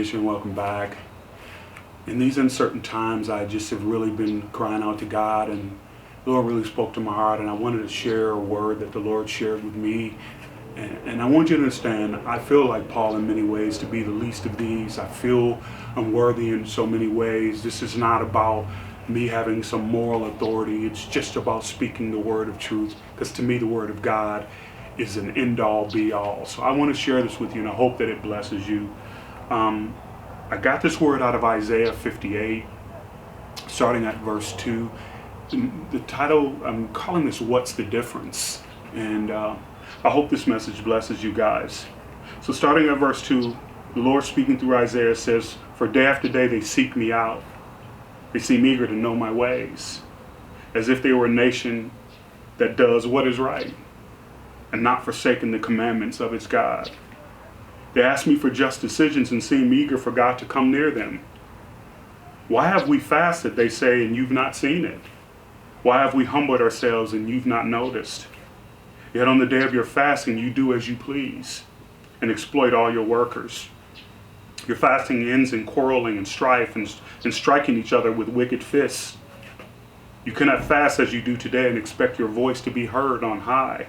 Nation, welcome back. In these uncertain times, I just have really been crying out to God, and the Lord really spoke to my heart, and I wanted to share a word that the Lord shared with me. And I want you to understand, I feel like Paul in many ways to be the least of these. I feel unworthy in so many ways. This is not about me having some moral authority. It's just about speaking the word of truth, because to me the word of God is an end-all be-all. So I want to share this with you, and I hope that it blesses you. I got this word out of Isaiah 58, starting at verse 2. The title, I'm calling this "What's the Difference?" And I hope this message blesses you guys. So starting at verse 2, the Lord speaking through Isaiah says, "For day after day they seek me out. They seem eager to know my ways, as if they were a nation that does what is right and not forsaken the commandments of its God. They ask me for just decisions and seem eager for God to come near them. Why have we fasted," they say, "and you've not seen it? Why have we humbled ourselves and you've not noticed? Yet on the day of your fasting you do as you please and exploit all your workers. Your fasting ends in quarreling and strife and striking each other with wicked fists. You cannot fast as you do today and expect your voice to be heard on high.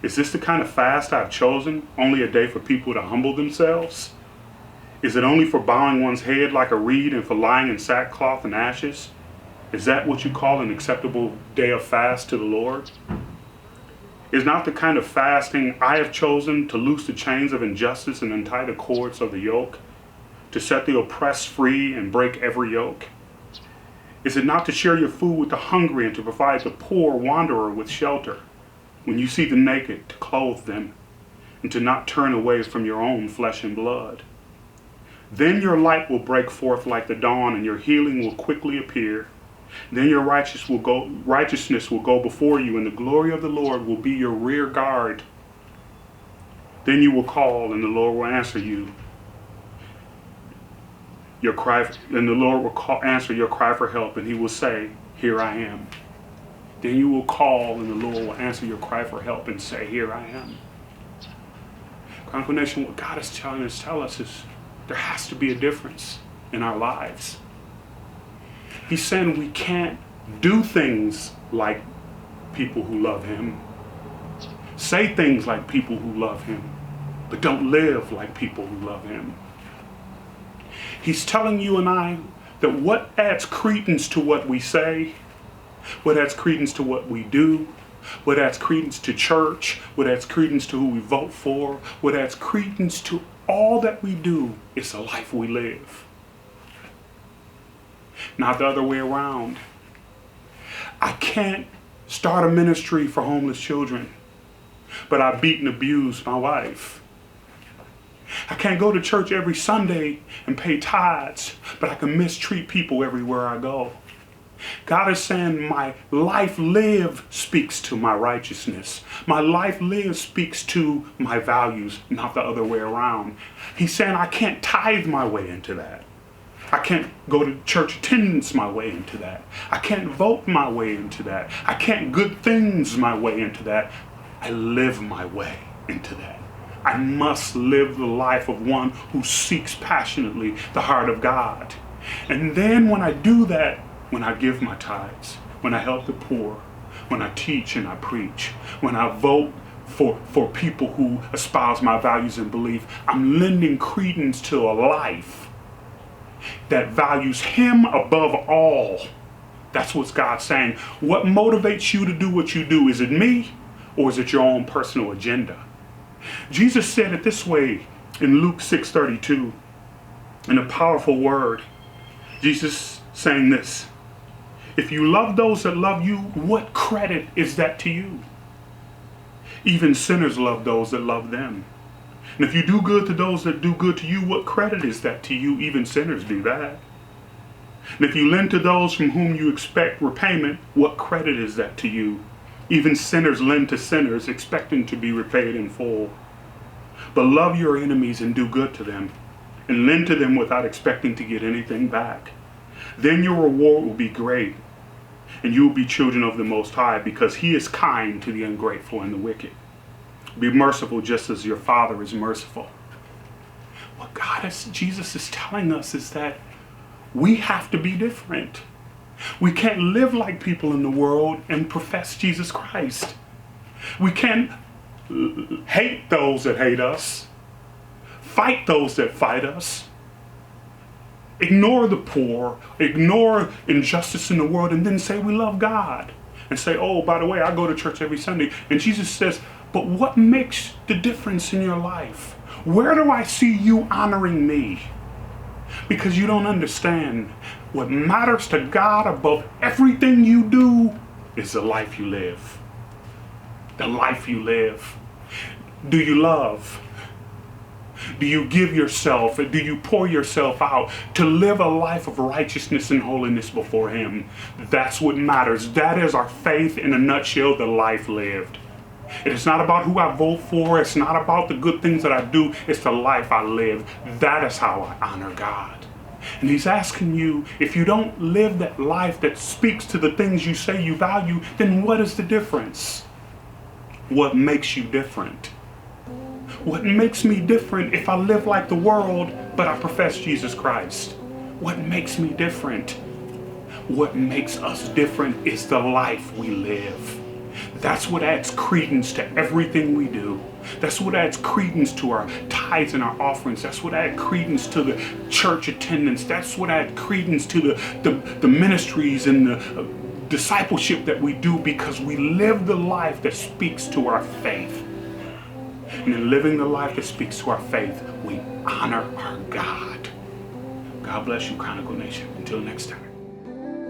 Is this the kind of fast I've chosen, only a day for people to humble themselves? Is it only for bowing one's head like a reed and for lying in sackcloth and ashes? Is that what you call an acceptable day of fast to the Lord? Is not the kind of fasting I have chosen to loose the chains of injustice and untie the cords of the yoke, to set the oppressed free and break every yoke? Is it not to share your food with the hungry and to provide the poor wanderer with shelter? When you see the naked, to clothe them, and to not turn away from your own flesh and blood? Then your light will break forth like the dawn, and your healing will quickly appear. Then your righteousness will go before you, and the glory of the Lord will be your rear guard. Then you will call, and the Lord will answer you. And the Lord will answer your cry for help, and he will say, 'Here I am.' Then you will call, and the Lord will answer your cry for help and say, 'Here I am.'" Chronicle Nation, what God is tell us is there has to be a difference in our lives. He's saying we can't do things like people who love him, say things like people who love him, but don't live like people who love him. He's telling you and I that what adds credence to what we say, what adds credence to what we do, what adds credence to church, what adds credence to who we vote for, what adds credence to all that we do is the life we live. Not the other way around. I can't start a ministry for homeless children, but I beat and abuse my wife. I can't go to church every Sunday and pay tithes, but I can mistreat people everywhere I go. God is saying my life lived speaks to my righteousness. My life lived speaks to my values, not the other way around. He's saying I can't tithe my way into that. I can't go to church attendance my way into that. I can't vote my way into that. I can't good things my way into that. I live my way into that. I must live the life of one who seeks passionately the heart of God. And then when I do that, when I give my tithes, when I help the poor, when I teach and I preach, when I vote for people who espouse my values and belief, I'm lending credence to a life that values him above all. That's what God's saying. What motivates you to do what you do? Is it me, or is it your own personal agenda? Jesus said it this way in Luke 6:32, in a powerful word. Jesus saying this: "If you love those that love you, what credit is that to you? Even sinners love those that love them. And if you do good to those that do good to you, what credit is that to you? Even sinners do that. And if you lend to those from whom you expect repayment, what credit is that to you? Even sinners lend to sinners, expecting to be repaid in full. But love your enemies and do good to them, and lend to them without expecting to get anything back. Then your reward will be great, and you will be children of the Most High, because he is kind to the ungrateful and the wicked. Be merciful just as your Father is merciful." what Jesus is telling us is that we have to be different. We can't live like people in the world and profess Jesus Christ. We can't hate those that hate us, fight those that fight us, ignore the poor, ignore injustice in the world, and then say we love God. And say, oh, by the way, I go to church every Sunday. And Jesus says, but what makes the difference in your life? Where do I see you honoring me? Because you don't understand. What matters to God above everything you do is the life you live. The life you live. Do you love? Do you give yourself? Do you pour yourself out to live a life of righteousness and holiness before Him? That's what matters. That is our faith in a nutshell, the life lived. It is not about who I vote for. It's not about the good things that I do. It's the life I live. That is how I honor God. And He's asking you, if you don't live that life that speaks to the things you say you value, then what is the difference? What makes you different? What makes me different if I live like the world, but I profess Jesus Christ? What makes me different? What makes us different is the life we live. That's what adds credence to everything we do. That's what adds credence to our tithes and our offerings. That's what adds credence to the church attendance. That's what adds credence to the ministries and the discipleship that we do, because we live the life that speaks to our faith. And in living the life that speaks to our faith, we honor our God. God bless you, Chronicle Nation. Until next time.